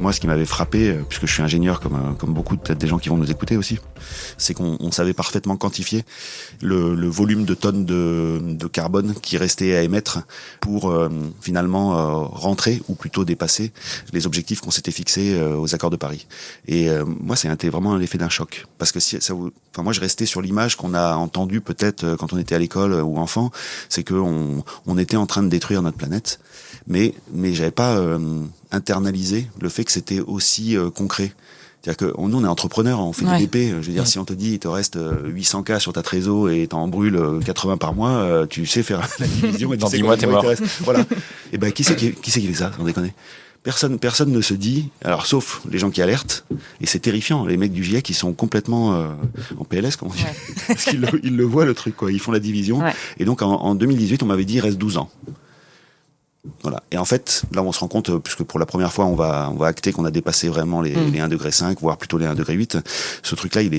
Moi, ce qui m'avait frappé, puisque je suis ingénieur comme beaucoup peut-être des gens qui vont nous écouter aussi, c'est qu'on savait parfaitement quantifier le volume de tonnes de carbone qui restait à émettre pour finalement rentrer ou plutôt dépasser les objectifs qu'on s'était fixés aux accords de Paris. Et moi, ça a été vraiment l'effet d'un choc, parce que moi, je restais sur l'image qu'on a entendue peut-être quand on était à l'école ou enfant, c'est que on était en train de détruire notre planète, mais j'avais pas internalisé le fait que c'était aussi concret. C'est-à-dire que nous, on est entrepreneurs, on fait des BP. Je veux dire, si on te dit il te reste 800K sur ta trésor et t'en brûles 80 par mois, tu sais faire la division et tu dans sais 10 mois, t'es mort. Voilà. Et ben, qui c'est qui fait ça, sans déconner? Personne ne se dit, alors sauf les gens qui alertent, et c'est terrifiant, les mecs du GIEC, ils sont complètement en PLS, comment dire, parce qu'ils le voient le truc, quoi. Ils font la division. Et donc en 2018, on m'avait dit il reste 12 ans. Voilà. Et en fait, là, on se rend compte, puisque pour la première fois, on va acter qu'on a dépassé vraiment les 1,5 degré, voire plutôt les 1,8 degré. Ce truc-là, il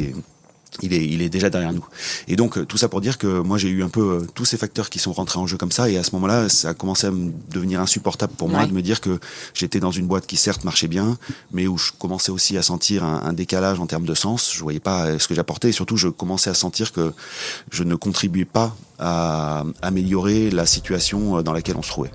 est déjà derrière nous. Et donc, tout ça pour dire que moi, j'ai eu un peu tous ces facteurs qui sont rentrés en jeu comme ça. Et à ce moment-là, ça a commencé à me devenir insupportable pour moi de me dire que j'étais dans une boîte qui, certes, marchait bien, mais où je commençais aussi à sentir un décalage en termes de sens. Je voyais pas ce que j'apportais. Et surtout, je commençais à sentir que je ne contribuais pas à améliorer la situation dans laquelle on se trouvait.